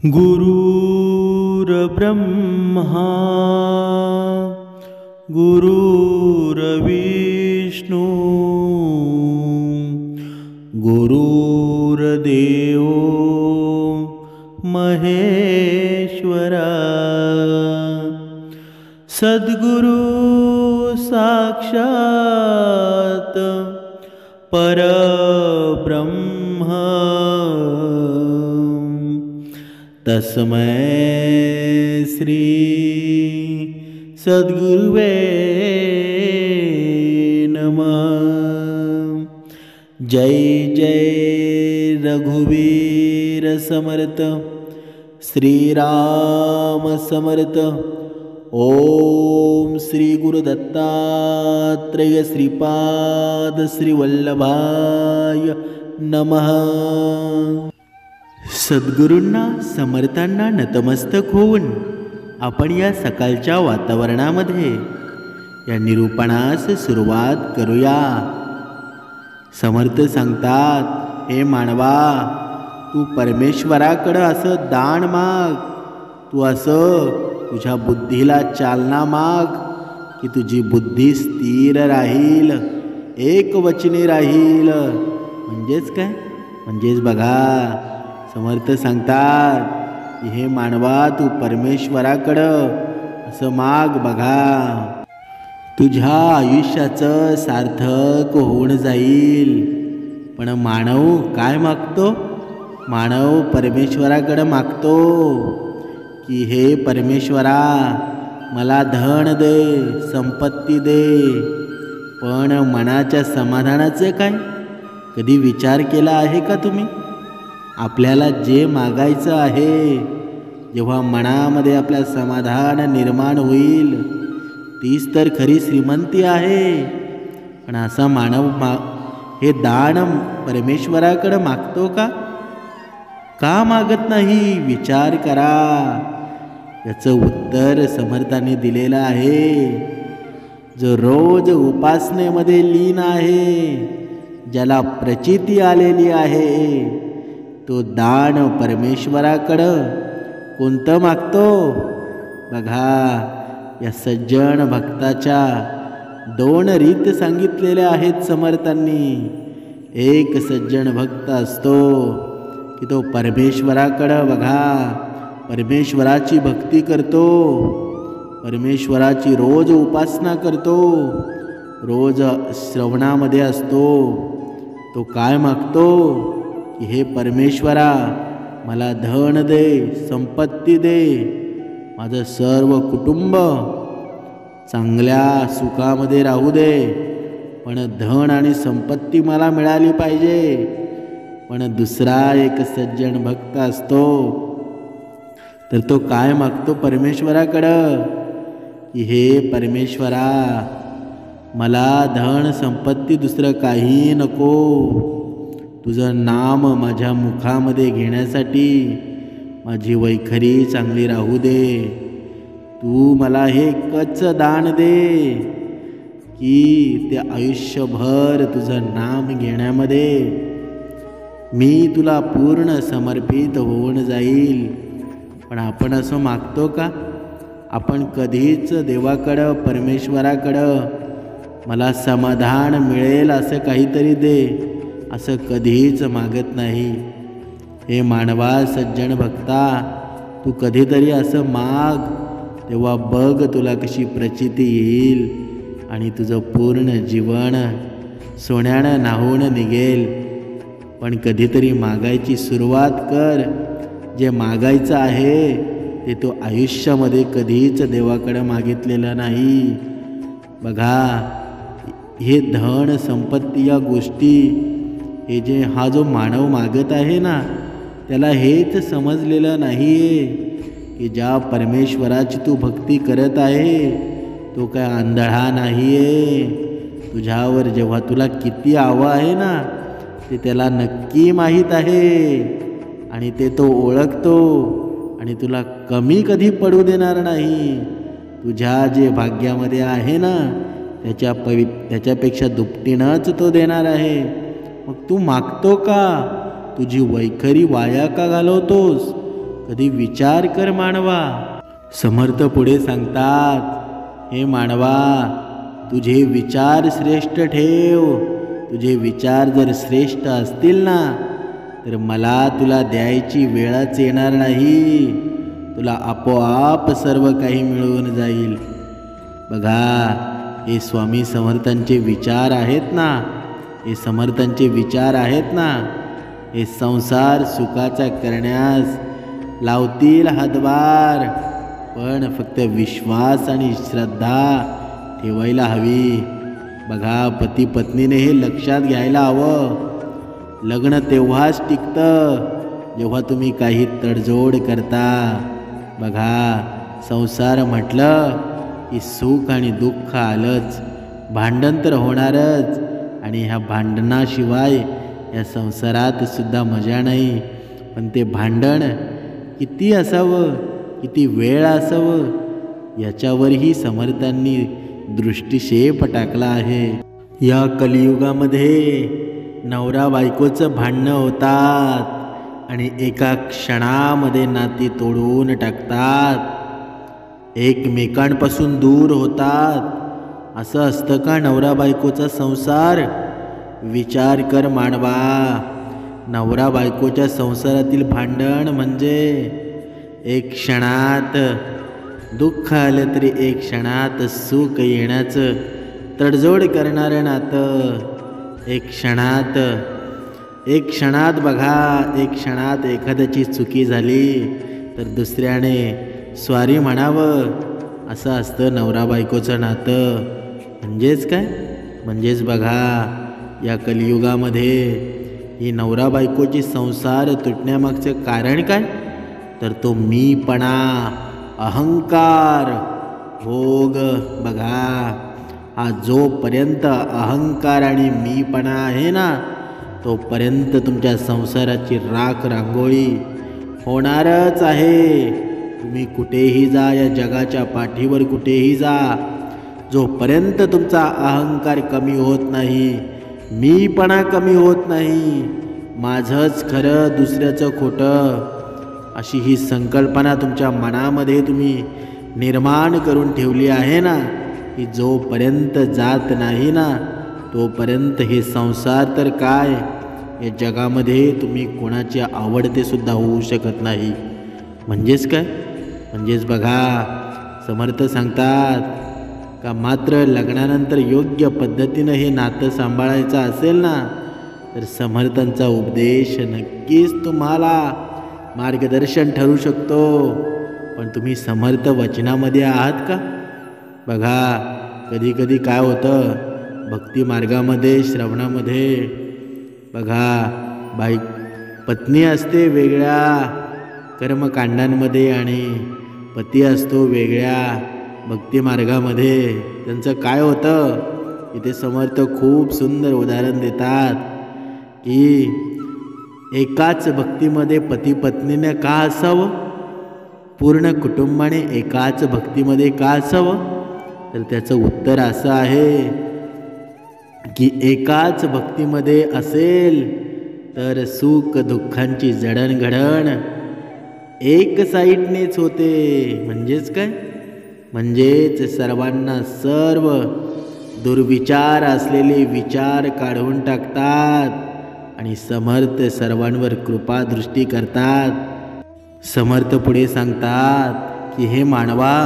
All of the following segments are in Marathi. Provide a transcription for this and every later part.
गुरुर्ब्रह्मा गुरुर्विष्णू गुरुर्देवो महेश्वरा सद्गुरु साक्षात परब्रह्म तस्मै श्री सद्गुरुवे नमः। जय जय रघुवीर समर्थ श्रीराम समर्थ। ओम श्री गुरुदत्तात्रेय श्रीपाद श्रीवल्लभाय नमः। सद्गुरूंना समर्थांना नतमस्तक होऊन आपण या सकाळच्या वातावरणामध्ये या निरूपणास सुरुवात करूया। समर्थ सांगतात, हे मानवा, तू परमेश्वराकडे असं दान माग, तू असं तुझ्या बुद्धीला चालना माग की तुझी बुद्धी स्थिर राहील, एकवचनी राहील। म्हणजेच काय? म्हणजेच बघा, समर्थ सांगतात की हे मानवा, तू परमेश्वराकडं असं माग बघा, तुझ्या आयुष्याचं सार्थक होऊन जाईल। पण मानव काय मागतो? मानव परमेश्वराकडं मागतो की हे परमेश्वरा, मला धन दे, संपत्ती दे। पण मनाच्या समाधानाचे काय? कधी विचार केला आहे का तुम्ही? आपल्याला जे मागायचं आहे, जेव्हा मनामध्ये आपल्या समाधान निर्माण होईल, तीच तर खरी श्रीमंती आहे। पण असा मानव हे दान परमेश्वराकडे मागतो का? का मागत नाही? विचार करा। याचं उत्तर समर्थांनी दिलेलं आहे। जो रोज उपासनेमध्ये लीन आहे, ज्याला प्रचिती आलेली आहे, तो दान परमेश्वराकडं कोणतं मागतो? बघा, या सज्जन भक्ताच्या दोन रीत सांगितलेल्या आहेत समर्थांनी। एक सज्जन भक्त असतो की तो परमेश्वराकडं बघा परमेश्वराची भक्ती करतो, परमेश्वराची रोज उपासना करतो, रोज श्रवणामध्ये असतो। तो काय मागतो की हे परमेश्वरा, मला धन दे, संपत्ती दे, माझं सर्व कुटुंब चांगल्या सुखामध्ये राहू दे, पण धन आणि संपत्ती मला मिळाली पाहिजे। पण दुसरा एक सज्जन भक्त असतो, तर तो काय मागतो परमेश्वराकडं की हे परमेश्वरा, मला धन संपत्ती दुसरं काही नको, तुझं नाम माझ्या मुखामध्ये घेण्यासाठी माझी वैखरी चांगली राहू दे। तू मला हे एकच दान दे की ते आयुष्यभर तुझं नाम घेण्यामध्ये मी तुला पूर्ण समर्पित होऊन जाईल। पण आपण असं मागतो का? आपण कधीच देवाकडं, परमेश्वराकडं मला समाधान मिळेल असं काहीतरी दे, असं कधीच मागत नाही। हे मानवा, सज्जन भक्ता, तू कधीतरी असं माग, तेव्हा बघ तुला कशी प्रचिती येईल आणि तुझं पूर्ण जीवन सोन्यानं न्हाऊन निघेल। पण कधीतरी मागायची सुरुवात कर। जे मागायचं आहे ते तो आयुष्यामध्ये कधीच देवाकडे मागितलेलं नाही। बघा, हे धन संपत्ती या गोष्टी, हे जे हा जो मानव मागत आहे ना, त्याला हेच समजलेलं नाही आहे की ज्या परमेश्वराची तू भक्ती करत आहे, तो काय आंधळा नाही आहे। तुझ्यावर जेव्हा तुला किती हवं आहे ना, ते त्याला नक्की माहीत आहे आणि ते तो ओळखतो आणि तुला कमी कधी पडू देणार नाही। तुझ्या जे भाग्यामध्ये आहे ना, त्याच्यापेक्षा दुपटीनंच तो देणार आहे। मग तू मागतो का? तुझी वैखरी वाया का घालवतोस? कधी विचार कर मानवा. समर्थ पुढे सांगतात, हे मानवा, तुझे विचार श्रेष्ठ ठेव. तुझे विचार जर श्रेष्ठ असतील ना, तर मला तुला द्यायची वेळच येणार नाही. तुला आपोआप सर्व काही मिळून जाईल. बघा, हे स्वामी समर्थांचे विचार आहेत ना, हे समर्थांचे विचार आहेत ना, हे संसार सुखाचा करण्यास लावतील हातभार. पण फक्त विश्वास आणि श्रद्धा ठेवायला हवी. बघा, पती पत्नीने हे लक्षात घ्यायला हवं. लग्न तेव्हाच टिकतं जेव्हा तुम्ही काही तडजोड करता. बघा, संसार म्हटलं की सुख आणि दुःख आलंच, भांडण तर होणारच. आणि ह्या भांडणाशिवाय या संसारात सुद्धा मजा नाही. पण ते भांडण किती असावं, किती वेळ असावं, याच्यावरही समर्थांनी दृष्टिक्षेप टाकला आहे. या कलियुगामध्ये नवरा बायकोचं भांडणं होतात आणि एका क्षणामध्ये नाती तोडून टाकतात, एकमेकांपासून दूर होतात. असं असतं का नवरा बायकोचा संसार? विचार कर मानवा. नवरा बायकोच्या संसारातील भांडण म्हणजे एक क्षणात दुःख आलं तरी एक क्षणात सुख येण्याचं तडजोड करणारं नातं. एक क्षणात बघा, एक क्षणात एखाद्याची चुकी झाली तर दुसऱ्याने स्वारी म्हणावं, असं असतं नवरा बायकोचं नातं. म्हणजेच काय? म्हणजेच बघा, या कलियुगामध्ये ही नवरा बायकोची संसार तुटण्यामागचं कारण काय? तर तो मीपणा, अहंकार, भोग. बघा, हा जोपर्यंत अहंकार आणि मीपणा आहे ना, तोपर्यंत तुमच्या संसाराची राख रांगोळी होणारच आहे. तुम्ही कुठेही जा, या जगाच्या पाठीवर कुठेही जा, जोपर्यंत तुमचा अहंकार कमी होत नाही, मीपणा कमी होत नाही, माझंच खरं दुसऱ्याचं खोटं, अशी ही संकल्पना तुमच्या मनामध्ये तुम्ही निर्माण करून ठेवली आहे ना, ही जोपर्यंत जात नाही ना, तोपर्यंत हे संसार तर काय, या जगामध्ये तुम्ही कोणाचे आवडते सुद्धा होऊ शकत नाही. म्हणजेच काय? म्हणजेच बघा, समर्थ सांगतात का मात्र लग्नानंतर योग्य पद्धतीनं हे नातं सांभाळायचं असेल ना, तर समर्थांचा उपदेश नक्कीच तुम्हाला मार्गदर्शन ठरू शकतो. पण तुम्ही समर्थ वचनामध्ये आहात का? बघा, कधी कधी काय होतं, भक्ती मार्गामध्ये, श्रवणामध्ये बघा, पत्नी असते वेगळ्या कर्मकांडांमध्ये आणि पती असतो वेगळ्या भक्ती मार्गामध्ये. त्यांचं काय होतं, इथे समर्थ खूप सुंदर उदाहरण देतात की एकाच भक्तीमध्ये पती पत्नीने का असावं, पूर्ण कुटुंबाने एकाच भक्तीमध्ये का असावं? तर त्याचं उत्तर असं आहे की एकाच भक्तीमध्ये असेल तर सुख दुःखांची जडणघडण एक साईडनेच होते. म्हणजेच काय? म्हणजेच सर्वांना सर्व दुर्विचार असलेले विचार काढून टाकतात आणि समर्थ सर्वांवर कृपादृष्टी करतात. समर्थ पुढे सांगतात की हे मानवा,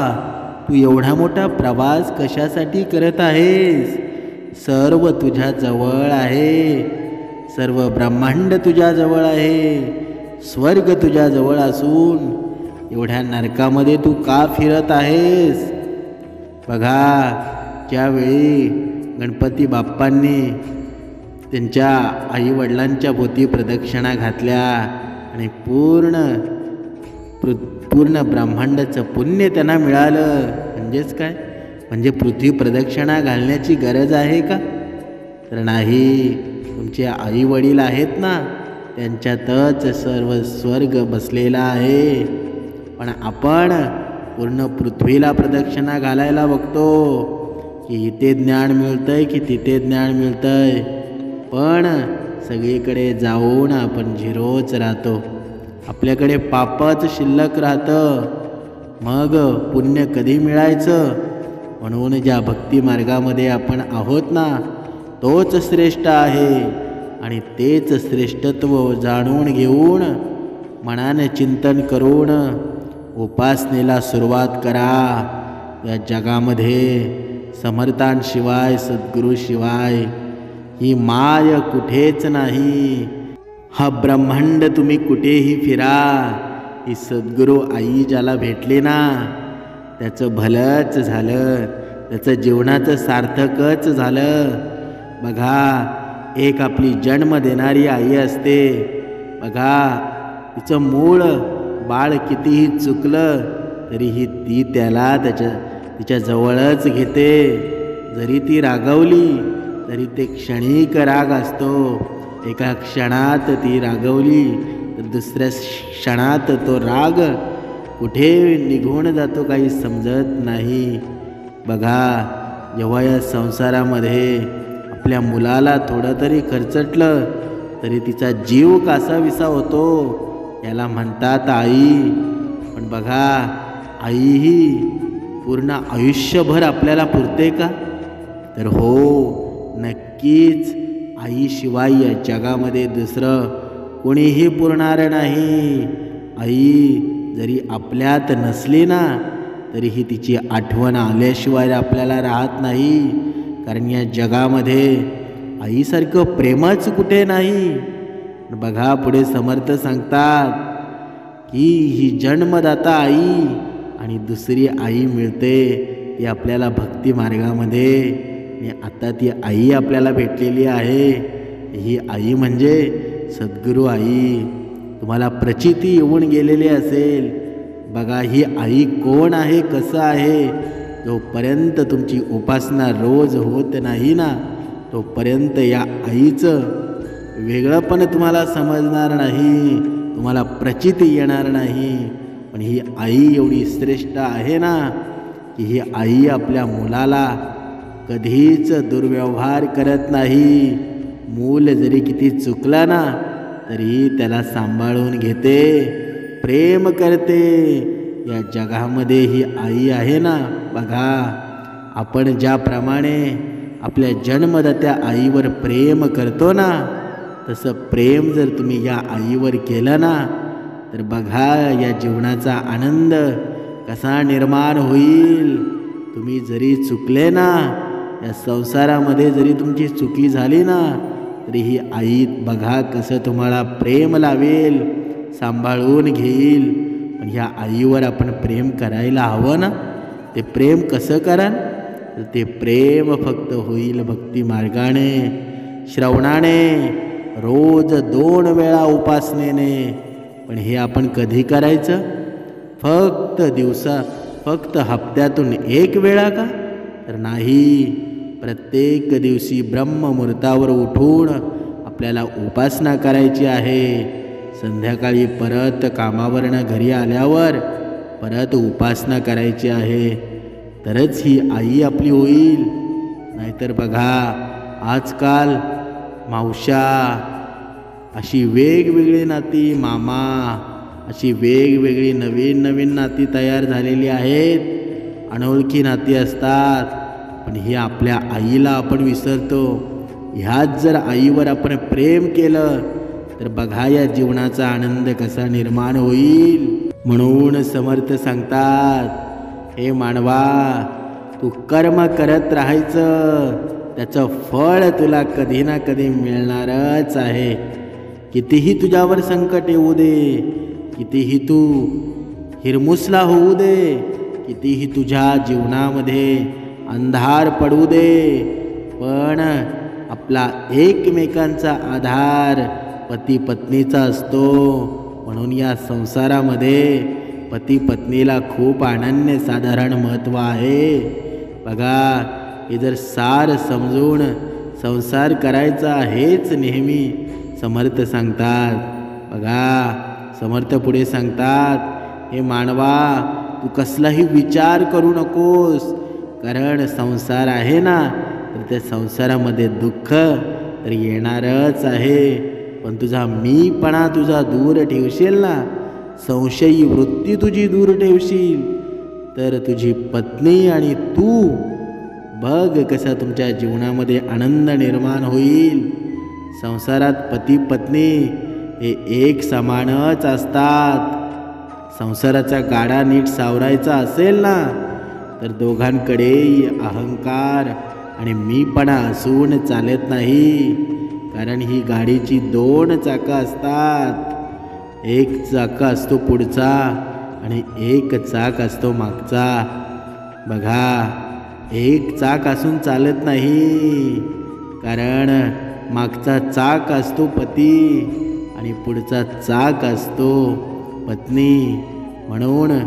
तू एवढा मोठा प्रवास कशासाठी करत आहेस? सर्व तुझ्या जवळ आहे, सर्व ब्रह्मांड तुझ्या जवळ आहे, स्वर्ग तुझ्या जवळ असून एवढ्या नरकामध्ये तू का फिरत आहेस? बघा, ज्यावेळी गणपती बाप्पांनी त्यांच्या आईवडिलांच्या भोवती प्रदक्षिणा घातल्या आणि पूर्ण ब्रह्मांडाचं पुण्य त्यांना मिळालं. म्हणजेच काय? म्हणजे पृथ्वी प्रदक्षिणा घालण्याची गरज आहे का? तर नाही. तुमचे आई वडील आहेत ना, त्यांच्यातच सर्व स्वर्ग बसलेला आहे. पण आपण पूर्ण पृथ्वीला प्रदक्षिणा घालायला बघतो की इथे ज्ञान मिळतंय की तिथे ज्ञान मिळतंय, पण सगळीकडे जाऊन आपण झिरोच राहतो. आपल्याकडे पापच शिल्लक राहतं. मग पुण्य कधी मिळायचं? म्हणून ज्या भक्ती मार्गामध्ये आपण आहोत ना, तोच श्रेष्ठ आहे. आणि तेच श्रेष्ठत्व जाणून घेऊन मनाने चिंतन करून उपासनेला सुरुवात करा. या जगामध्ये समर्थांशिवाय, सद्गुरूशिवाय ही माय कुठेच नाही. हा ब्रह्मांड तुम्ही कुठेही फिरा, ही सद्गुरू आई ज्याला भेटली ना, त्याचं भलंच झालं, त्याचं जीवनाचं सार्थकच झालं. बघा, एक आपली जन्म देणारी आई असते. बघा, तिचं मूळ बाळ कितीही चुकलं तरीही ती त्याला तिच्या जवळच घेते. जरी ती रागवली तरी ते क्षणिक राग असतो. एका क्षणात ती रागवली तर दुसऱ्या क्षणात तो राग कुठे निघून जातो काही समजत नाही. बघा, जेव्हा या संसारामध्ये आपल्या मुलाला थोडं तरी खरचटलं तरी तिचा जीव कासाविसा होतो. याला म्हणतात आई. पण बघा, आईही पूर्ण आयुष्यभर आपल्याला पुरते का? तर हो, नक्कीच आईशिवाय या जगामध्ये दुसरं कोणीही पुरणार नाही. आई जरी आपल्यात नसली ना, तरीही तिची आठवण आल्याशिवाय आपल्याला राहत नाही. कारण या जगामध्ये आईसारखं प्रेमच कुठे नाही. बघा, पुढे समर्थ सांगतात की ही जन्मदाता आई आणि दुसरी आई मिळते ती आपल्याला भक्ती मार्गामध्ये. आणि आता ती आई आपल्याला भेटलेली आहे. ही आई म्हणजे सद्गुरू आई. तुम्हाला प्रचिती येऊन गेलेली असेल. बघा, ही आई कोण आहे, कसं आहे. जोपर्यंत तुमची उपासना रोज होत नाही ना, तोपर्यंत या आईचं वेगळंपण तुम्हाला समजणार नाही, तुम्हाला प्रचिती येणार नाही. पण ही आई एवढी श्रेष्ठ आहे ना, की ही आई आपल्या मुलाला कधीच दुर्व्यवहार करत नाही. मूल जरी किती चुकला ना, तरी त्याला सांभाळून घेते, प्रेम करते. या जगामध्ये ही आई आहे ना. बघा, आपण ज्याप्रमाणे आपल्या जन्मदात्या आईवर प्रेम करतो ना, तसं प्रेम जर तुम्ही या आईवर केलं ना, तर बघा या जीवनाचा आनंद कसा निर्माण होईल. तुम्ही जरी चुकले ना, या संसारामध्ये जरी तुमची चुकी झाली ना, तरी ही आई बघा कसं तुम्हाला प्रेम लावेल, सांभाळून घेईल. पण ह्या आईवर आपण प्रेम करायला हवं ना. ते प्रेम कसं कराल? तर ते प्रेम फक्त होईल भक्ती मार्गाने, श्रवणाने, रोज 2 वेळा उपासनेने. पण हे आपण कधी करायचं? फक्त हप्त्यातून 1 वेळा का? तर नाही, प्रत्येक दिवशी ब्रह्ममुहूर्तावर उठून आपल्याला उपासना करायची आहे. संध्याकाळी परत कामावरनं घरी आल्यावर परत उपासना करायची आहे. तरच ही आई आपली होईल. नाहीतर बघा, आजकाल मावशा अशी वेगवेगळी नाती, मामा अशी वेगवेगळी नवीन नाती तयार झालेली आहेत. अनोळखी नाती असतात. पण ही आपल्या आईला आपण विसरतो. ह्याच जर आईवर आपण प्रेम केलं तर बघा या जीवनाचा आनंद कसा निर्माण होईल. म्हणून समर्थ सांगतात, हे मानवा, तू कर्म करत राहायचं, त्याचं फळ तुला कधी ना कधी मिळणारच आहे. कितीही तुझ्यावर संकट येऊ दे, कितीही तू हिरमुसला होऊ दे, कितीही तुझ्या जीवनामध्ये अंधार पडू दे, पण आपला एकमेकांचा आधार पती पत्नीचा असतो. म्हणून या संसारामध्ये पती पत्नीला खूप अनन्यसाधारण महत्त्व आहे. बघा, हे जर सार समजून संसार करायचा हेच नेहमी समर्थ सांगतात. बघा, समर्थ पुढे सांगतात, हे मानवा, तू कसलाही विचार करू नकोस. कारण संसार आहे ना, तर त्या संसारामध्ये दुःख तर येणारच आहे. पण तुझा मीपणा तुझा दूर ठेवशील ना, संशयी वृत्ती तुझी दूर ठेवशील, तर तुझी पत्नी आणि तू बघ कसा तुमच्या जीवनामध्ये आनंद निर्माण होईल. संसारात पती पत्नी हे एक समानच असतात. संसाराचा गाडा नीट सावरायचा असेल ना, तर दोघांकडेही अहंकार आणि मीपणा असून चालत नाही. कारण ही गाडीची 2 चाकं असतात. एक चाक असतो पुढचा आणि एक चाक असतो मागचा. बघा, एक चाक असून चालत नाही, कारण मागचा चाक असतो पती आणि पुढचा चाक असतो पत्नी. म्हणून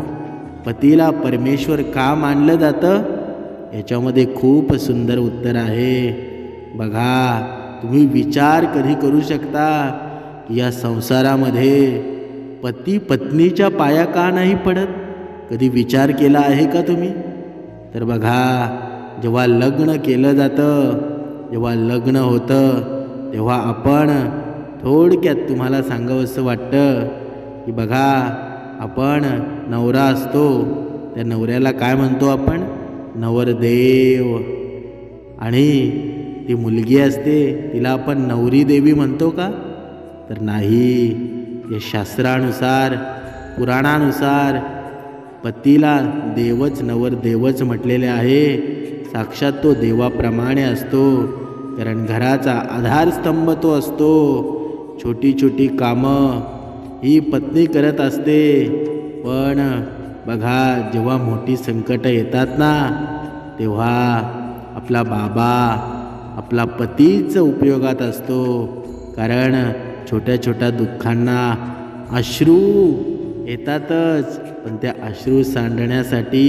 पतीला परमेश्वर का मानलं जातं, याच्यामध्ये खूप सुंदर उत्तर आहे. बघा, तुम्ही विचार कधी करू शकता की या संसारामध्ये पती पत्नीच्या पाया का नाही पडत? कधी विचार केला आहे का तुम्ही? तर बघा, जेव्हा लग्न केलं जातं, जेव्हा लग्न होतं, तेव्हा आपण थोडक्यात तुम्हाला सांगावंसं वाटतं की बघा, आपण नवरा असतो, त्या नवऱ्याला काय म्हणतो आपण? नवरदेव. आणि ती मुलगी असते, तिला आपण नवरी देवी म्हणतो का? तर नाही. या शास्त्रानुसार, पुराणानुसार पतीला देवच नवरदेवच म्हटलेले आहे. साक्षात तो देवाप्रमाणे असतो, कारण घराचा आधारस्तंभ तो असतो. छोटी छोटी कामं ही पत्नी करत असते. पण बघा, जेव्हा मोठी संकट येतात ना, तेव्हा आपला बाबा, आपला पतीच उपयोगात असतो. कारण छोट्या छोट्या दुःखांना अश्रू येतातच, पण त्या अश्रू सांडण्यासाठी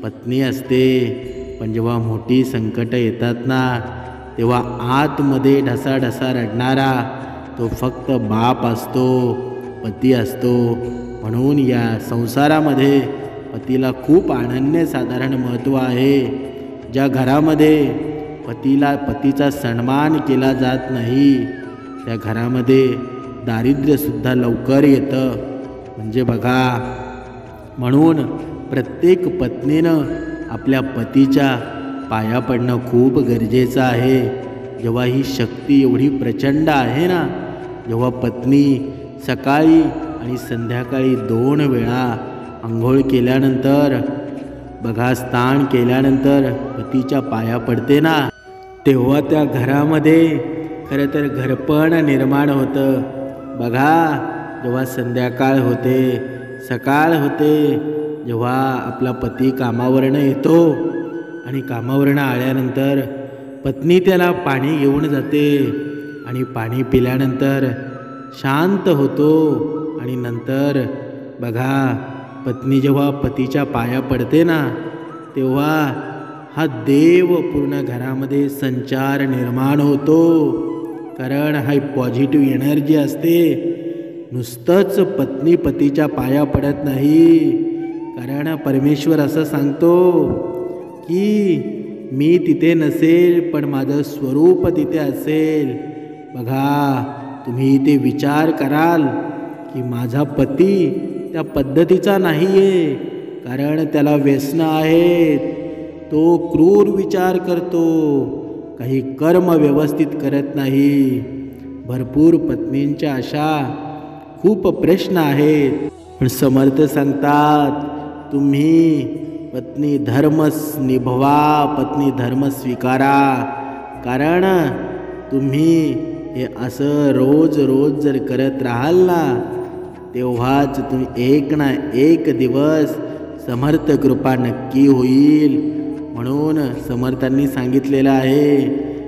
पत्नी असते. पण जेव्हा मोठी संकट येतात ना, तेव्हा आतमध्ये ढसाढसा रडणारा तो फक्त बाप असतो, पती असतो. म्हणून या संसारामध्ये पतीला खूप अनन्यसाधारण महत्त्व आहे. ज्या घरामध्ये पतीचा सन्मान केला जात नाही, त्या घरामध्ये दारिद्र्यसुद्धा लवकर येतं. म्हणजे बघा, म्हणून प्रत्येक पत्नीनं आपल्या पतीच्या पाया पडणं खूप गरजेचं आहे. जेव्हा ही शक्ती एवढी प्रचंड आहे ना, जेव्हा पत्नी सकाळी आणि संध्याकाळी 2 वेळा आंघोळ केल्यानंतर, बघा, स्नान केल्यानंतर पतीच्या पाया पडते ना, तेव्हा त्या घरामध्ये खरं तर घरपण निर्माण होतं. बघा, जेव्हा संध्याकाळ होते, सकाळ होते, जेव्हा आपला पती कामावरनं येतो आणि कामावरनं आल्यानंतर पत्नी त्याला पाणी घेऊन जाते आणि पाणी पिल्यानंतर शांत होतो. आणि नंतर बघा, पत्नी जेव्हा पतीच्या पाया पडते ना, तेव्हा हा देव पूर्ण घरामध्ये संचार निर्माण होतो. कारण हा पॉझिटिव्ह एनर्जी असते. नुसतंच पत्नी पतीच्या पाया पडत नाही, कारण परमेश्वर असं सांगतो की मी तिथे नसेल, पण माझं स्वरूप तिथे असेल. बघा, तुम्ही इथे विचार कराल की माझा पती त्या पद्धतीचा नाही आहे, कारण त्याला व्यसनं आहेत. तो क्रूर विचार करतो, काही कर्म व्यवस्थित करत नाही. भरपूर पत्नींच्या अशा खूप प्रश्न आहेत. पण समर्थ सांगतात, तुम्ही पत्नी धर्म निभवा, पत्नी धर्म स्वीकारा. कारण तुम्ही हे असं रोज रोज जर करत राहाल ना, तेव्हाच तुम्ही एक ना एक दिवस समर्थ कृपा नक्की होईल. म्हणून समर्थांनी सांगितलेलं आहे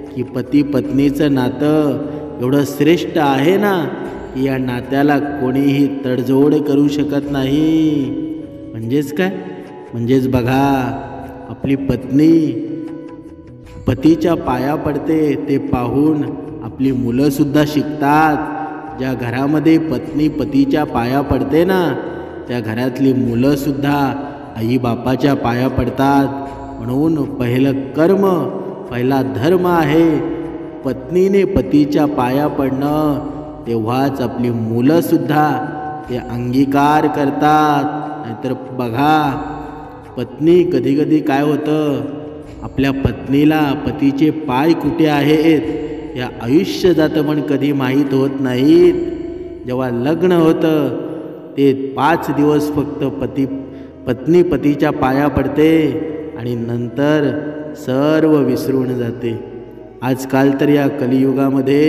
की पती पत्नीचं नातं एवढं श्रेष्ठ आहे ना, की या नात्याला कोणीही तडजोड करू शकत नाही. म्हणजेच काय? म्हणजेच बघा, आपली पत्नी पतीच्या पाया पडते, ते पाहून आपली मुलंसुद्धा शिकतात. ज्या घरामध्ये पत्नी पतीच्या पाया पडते ना, त्या घरातली मुलंसुद्धा आई बापाच्या पाया पडतात. म्हणून पहिलं कर्म, पहिला धर्म आहे पत्नीने पतीच्या पाया पडणं. तेव्हाच आपली मुलंसुद्धा ते अंगीकार करतात. नाहीतर बघा, पत्नी कधी कधी काय होतं, आपल्या पत्नीला पतीचे पाय कुठे आहेत या आयुष्य जातं पण कधी माहीत होत नाहीत. जेव्हा लग्न होतं ते 5 दिवस फक्त पत्नी पतीच्या पाया पडते आणि नंतर सर्व विसरून जाते. आजकाल तर या कलियुगामध्ये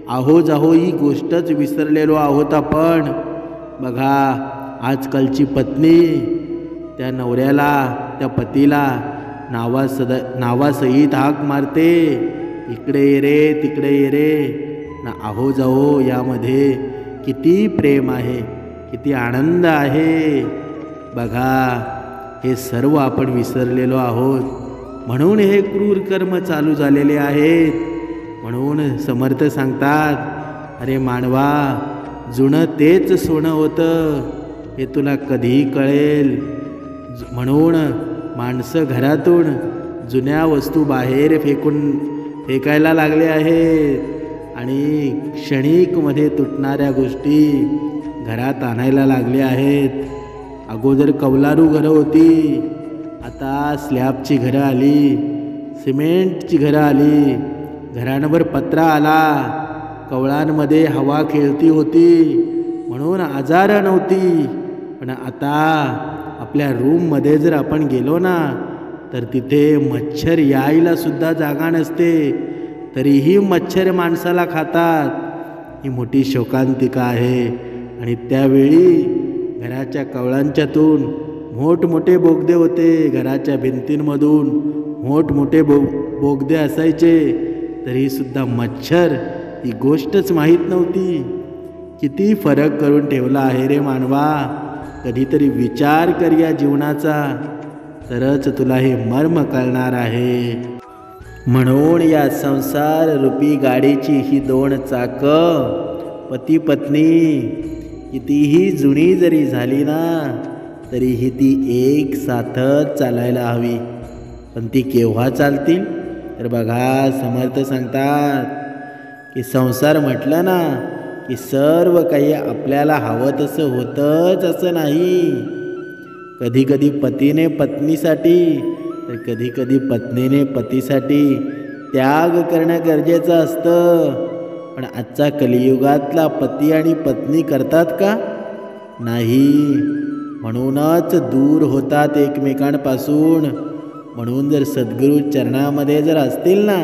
आहोजाहो ही गोष्टच विसरलेलो आहोत आपण. बघा, आजकालची पत्नी त्या नवऱ्याला, त्या पतीला नावासहित हाक मारते, इकडे ये रे, तिकडे ये रे. ना आहोजाहो यामध्ये किती प्रेम आहे, किती आनंद आहे. बघा, हे सर्व आपण विसरलेलो आहोत. म्हणून हे क्रूर कर्म चालू झालेले आहेत. म्हणून समर्थ सांगतात, अरे मानवा, जुनं तेच सोनं होतं, हे तुला कधी कळेल. म्हणून माणसं घरातून जुन्या वस्तू बाहेर फेकायला लागले आहेत आणि क्षणिकमध्ये तुटणाऱ्या गोष्टी घरात आणायला लागले आहेत. अगोदर कौलारू घरं होती, आता स्लॅबची घरं आली, सिमेंटची घरं आली, घरांवर पत्रा आला, कवळांमध्ये हवा खेळती होती म्हणून आजार नव्हती. पण आता आपल्या रूममध्ये जर आपण गेलो ना, तर तिथे मच्छर यायला सुद्धा जागा नसते, तरीही मच्छर माणसाला खातात. ही मोठी शोकांतिका आहे. आणि त्यावेळी घराच्या कवळांच्यातून मोठमोठे बोगदे होते, घराच्या भिंतींमधून मोठमोठे बोगदे असायचे, तरीसुद्धा मच्छर ही गोष्टच माहीत नव्हती. किती फरक करून ठेवला आहे रे मानवा. कधीतरी विचार कर या जीवनाचा, तरच तुला हे मर्म कळणार आहे. म्हणून या संसार रूपी गाडीची ही 2 चाकं, पती पत्नी कितीही जुनी जरी झाली ना, तरीही ती एक साथच चालायला हवी. पण ती केव्हा चालतील? तर बघा, समर्थ सांगतात की संसार म्हटलं ना की सर्व काही आपल्याला हवं तसं होतंच असं नाही. कधी कधी पतीने पत्नीसाठी, तर कधी कधी पत्नीने पतीसाठी त्याग करणं गरजेचं असतं. पण आजचा कलियुगातला पती आणि पत्नी करतात का? नाही. म्हणूनच दूर होतात एकमेकांपासून. म्हणून जर सद्गुरू चरणामध्ये जर असतील ना,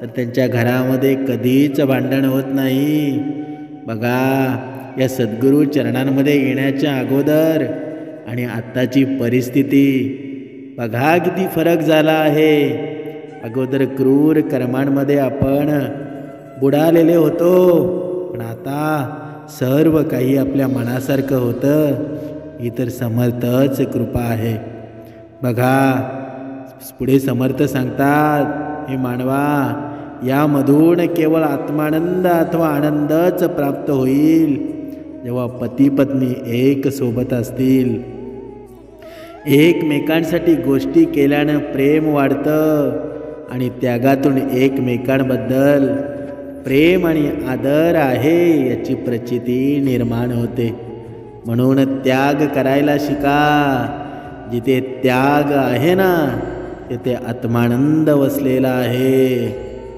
तर त्यांच्या घरामध्ये कधीच भांडण होत नाही. बघा, या सद्गुरू चरणांमध्ये येण्याच्या अगोदर आणि आत्ताची परिस्थिती बघा किती फरक झाला आहे. अगोदर क्रूर कर्मांमध्ये आपण बुडालेले होतो, पण आता सर्व काही आपल्या मनासारखं होतं. ही तर समर्थच कृपा आहे. बघा, पुढे समर्थ सांगतात, हे मानवा, यामधून केवळ आत्मानंद अथवा आनंदच प्राप्त होईल जेव्हा पती पत्नी एक सोबत असतील. एकमेकांसाठी गोष्टी केल्यानं प्रेम वाढतं आणि त्यागातून एकमेकांबद्दल प्रेम आणि आदर आहे याची प्रचिती निर्माण होते. म्हणून त्याग करायला शिका. जिथे त्याग आहे ना, तिथे आत्मानंद वसलेला आहे.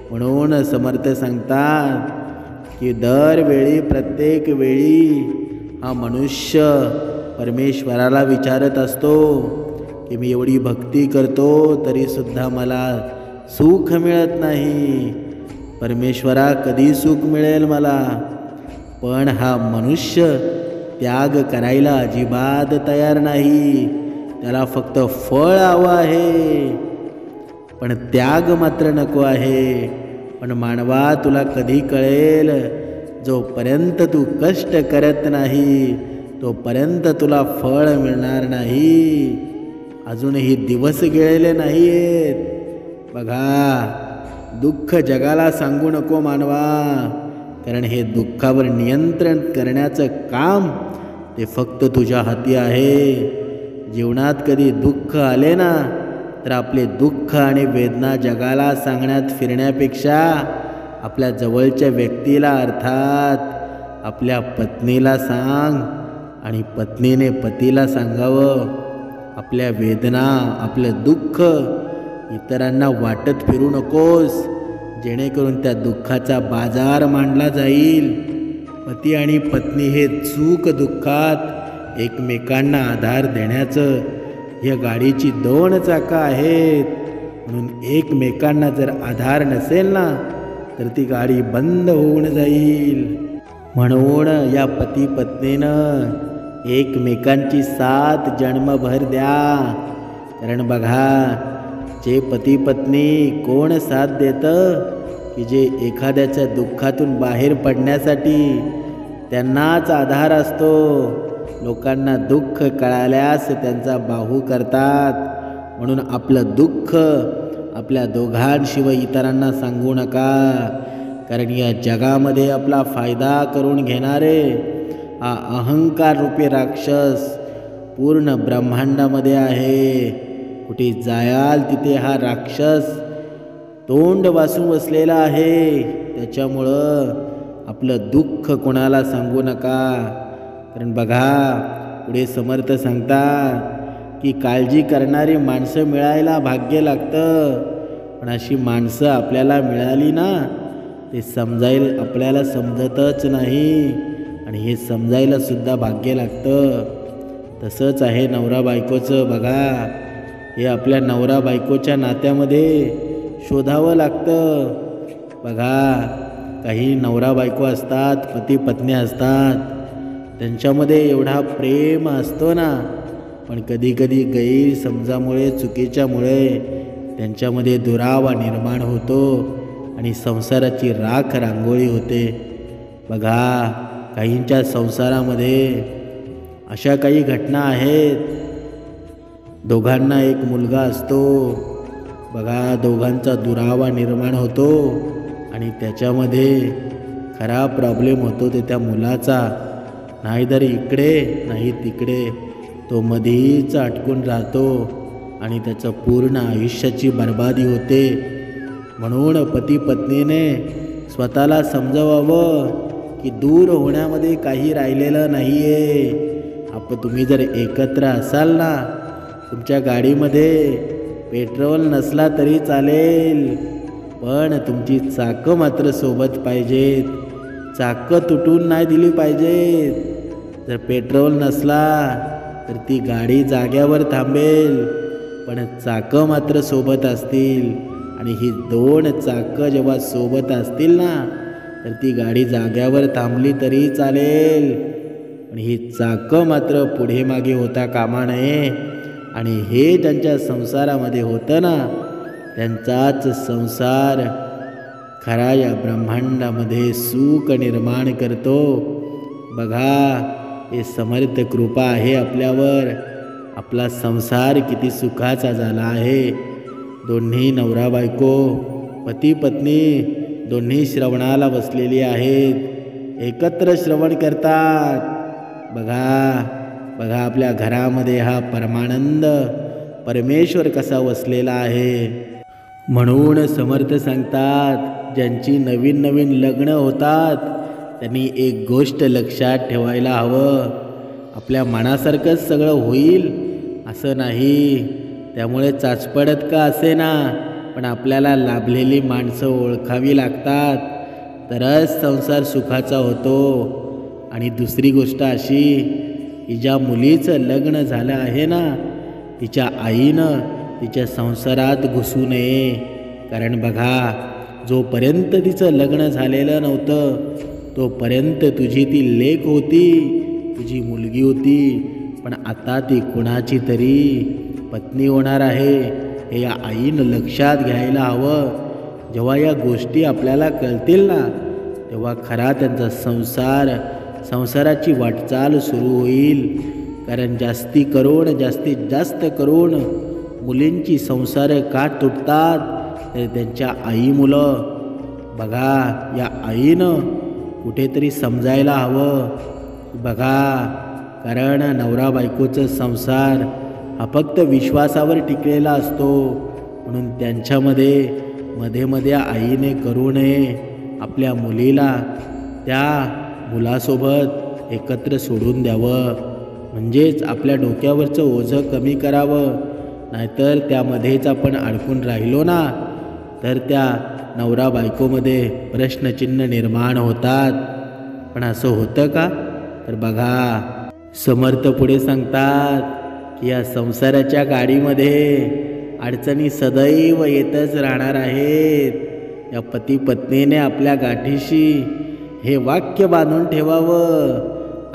म्हणून समर्थ सांगतात की दरवेळी, प्रत्येक वेळी हा मनुष्य परमेश्वराला विचारत असतो की मी एवढी भक्ती करतो तरीसुद्धा मला सुख मिळत नाही. परमेश्वरा, कधी सुख मिळेल मला? पण हा मनुष्य त्याग करायला अजिबात तयार नाही. त्याला फक्त फळ हवं आहे, पण त्याग मात्र नको आहे. पण मानवा, तुला कधी कळेल? जोपर्यंत तू कष्ट करत नाही तोपर्यंत तुला फळ मिळणार नाही. अजूनही दिवस गेलेले नाही आहेत. बघा, दुःख जगाला सांगू नको मानवा, कारण हे दुःखावर नियंत्रण करण्याचं काम ते फक्त तुझ्या हाती आहे. जीवनात कधी दुःख आले ना, तर आपले दुःख आणि वेदना जगाला सांगण्यात फिरण्यापेक्षा आपल्या जवळच्या व्यक्तीला अर्थात आपल्या पत्नीला सांग आणि पत्नीने पतीला सांगावं. आपल्या वेदना आपलं दुःख इतरांना वाटत फिरू नकोस, जेणेकरून त्या दुःखाचा बाजार मांडला जाईल. पती आणि पत्नी हे सुख दुःखात एकमेकांना आधार देण्याचं या गाडीची 2 चाकं आहेत. म्हणून एकमेकांना जर आधार नसेल ना तर ती गाडी बंद होऊन जाईल. म्हणून या पती पत्नीनं एकमेकांची साथ जन्मभर द्या. कारण बघा, जे पती पत्नी कोण साथ देतं की जे एखाद्याच्या दुःखातून बाहेर पडण्यासाठी त्यांनाच आधार असतो. लोकांना दुःख कळाल्यास त्यांचा बाहू करतात. म्हणून आपलं दुःख आपल्या दोघांशिवाय इतरांना सांगू नका. कारण या जगामध्ये आपला फायदा करून घेणारे हा अहंकार रूपी राक्षस पूर्ण ब्रह्मांडामध्ये आहे. कुठे जायाल तिथे हा राक्षस तोंड वासून बसलेला आहे. त्याच्यामुळं आपलं दुःख कोणाला सांगू नका. कारण बघा, पुढे समर्थ सांगतात की काळजी करणारी माणसं मिळायला भाग्य लागतं. पण अशी माणसं आपल्याला मिळाली ना, ते समजायला आपल्याला समजतच नाही आणि हे समजायला सुद्धा भाग्य लागतं. तसंच आहे नवरा बायकोचं. बघा, हे आपल्या नवरा बायकोच्या नात्यामध्ये शोधावं लागतं. बघा, काही नवरा बायको असतात, पती पत्नी असतात, त्यांच्यामध्ये एवढा प्रेम असतो ना, पण कधीकधी गैरसमजामुळे चुकीच्यामुळे त्यांच्यामध्ये दुरावा निर्माण होतो आणि संसाराची राख रांगोळी होते. बघा, काहींच्या संसारामध्ये अशा काही घटना आहेत. दोघांना एक मुलगा असतो. बघा, दोघांचा दुरावा निर्माण होतो आणि त्याच्यामध्ये खरा प्रॉब्लेम होतो ते त्या मुलाचा. नाहीतर इकडे नाही तिकडे, तो मधीच अटकून राहतो आणि त्याचं पूर्ण आयुष्याची बर्बादी होते. म्हणून पती पत्नीने स्वतःला समजवावं की दूर होण्यामध्ये काही राहिलेलं नाही आहे. तुम्ही जर एकत्र असाल ना, तुमच्या गाडीमध्ये पेट्रोल नसला तरी चालेल, पण तुमची चाकं मात्र सोबत पाहिजेत. चाकं तुटून नाही दिली पाहिजेत. जर पेट्रोल नसला तर ती गाडी जाग्यावर थांबेल, पण चाकं मात्र सोबत असतील. आणि ही 2 चाकं जेव्हा सोबत असतील ना, तर ती गाडी जाग्यावर थांबली तरी चालेल, पण ही चाकं मात्र पुढे मागे होता कामा नये. आणि हे ज्यांच्या संसारामध्ये होतं ना, त्यांचाच संसार खरा या ब्रह्मांडामध्ये सुख निर्माण करतो. बघा, हे समर्थ कृपा आहे आपल्यावर. आपला संसार किती सुखाचा झाला आहे. दोन्ही नवरा बायको, पती पत्नी दोन्ही श्रवणाला बसलेली आहेत, एकत्र श्रवण करतात. बघा बघा, आपल्या घरामध्ये हा परमानंद परमेश्वर कसा वसलेला आहे. म्हणून समर्थ सांगतात, ज्यांची नवीन नवीन लग्न होतात त्यांनी एक गोष्ट लक्षात ठेवायला हवं, आपल्या मनासारखंच सगळं होईल असं नाही. त्यामुळे चाचपडत का असेना, पण आपल्याला लाभलेली माणसं ओळखावी लागतात, तरच संसार सुखाचा होतो. आणि दुसरी गोष्ट अशी की ज्या मुलीचं लग्न झालं आहे ना, तिच्या आईनं तिच्या संसारात घुसू नये. कारण बघा, जोपर्यंत तिचं लग्न झालेलं नव्हतं तोपर्यंत तुझी ती लेक होती, तुझी मुलगी होती, पण आता ती कुणाची तरी पत्नी होणार आहे. हे या आईनं लक्षात घ्यायला हवं. जेव्हा या गोष्टी आपल्याला कळतील ना, तेव्हा खरा त्यांचा संसाराची वाटचाल सुरू होईल. कारण जास्तीत जास्त करून मुलींची संसार का तुटतात, तर त्यांच्या आई मुलं. बघा, या आईनं कुठेतरी समजायला हवं. बघा, कारण नवरा बायकोचं संसार हा फक्त विश्वासावर टिकलेला असतो. म्हणून त्यांच्यामध्ये मध्ये आईने करू नये. आपल्या मुलीला त्या मुलासोबत एकत्र सोडून द्यावं, म्हणजेच आपल्या डोक्यावरचं ओझं कमी करावं. नाहीतर त्यामध्येच आपण अडकून राहिलो ना, तर त्या नवरा बायकोमध्ये प्रश्नचिन्ह निर्माण होतात. पण असं होतं का? तर बघा, समर्थ पुढे सांगतात की या संसाराच्या गाडीमध्ये अडचणी सदैव येतच राहणार आहेत. या पती पत्नीने आपल्या गाठीशी हे वाक्य बांधून ठेवावं,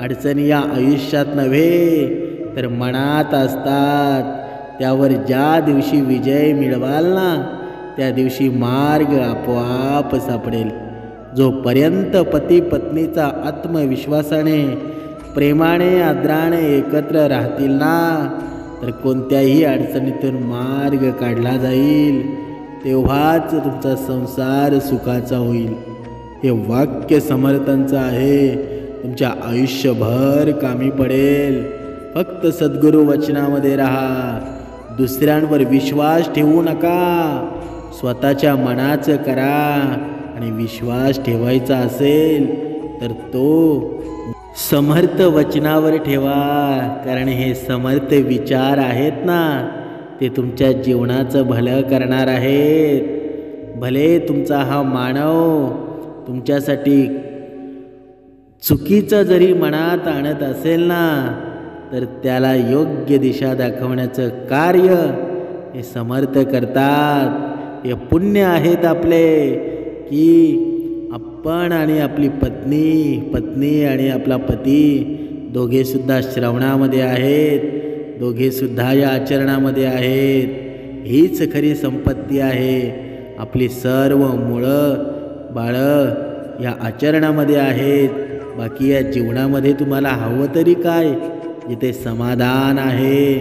अडचणी या आयुष्यात नव्हे तर मनात असतात. त्यावर ज्या दिवशी विजय मिळवाल ना, त्या दिवशी मार्ग आपोआप सापडेल. जोपर्यंत पती पत्नीचा आत्मविश्वासाने प्रेमाने आदराने एकत्र राहतील ना, तर कोणत्याही अडचणीतून मार्ग काढला जाईल. तेव्हाच तुमचा संसार सुखाचा होईल. हे वाक्य समर्थांचं आहे, तुमच्या आयुष्यभर कामी पडेल. फक्त सद्गुरू वचनामध्ये राहा, दुसऱ्यांवर विश्वास ठेवू नका. स्वतःच्या मनाचं करा. आणि विश्वास ठेवायचा असेल तर तो समर्थ वचनावर ठेवा. कारण हे समर्थ विचार आहेत ना, ते तुमच्या जीवनाचं भलं करणार आहेत. भले तुमचा हा मानव तुमच्यासाठी चुकीचं जरी मनात आणत असेल ना, तर त्याला योग्य दिशा दाखवण्याचं कार्य हे समर्थ करतात. हे पुण्य आहेत आपले की आपण आणि आपली पत्नी, पत्नी आणि आपला पती दोघेसुद्धा श्रवणामध्ये आहेत, दोघेसुद्धा या आचरणामध्ये आहेत. हीच खरी संपत्ती आहे. आपली सर्व मुळं बाळं या आचरणामध्ये आहेत. बाकी या जीवनामध्ये तुम्हाला हवं तरी काय? जिथे समाधान आहे,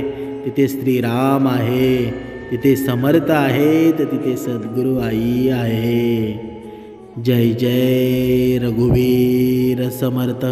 तिथे श्रीराम आहे, तिथे समर्थ आहेत, तिथे सद्गुरू आई आहे. जय जय रघुवीर समर्थ.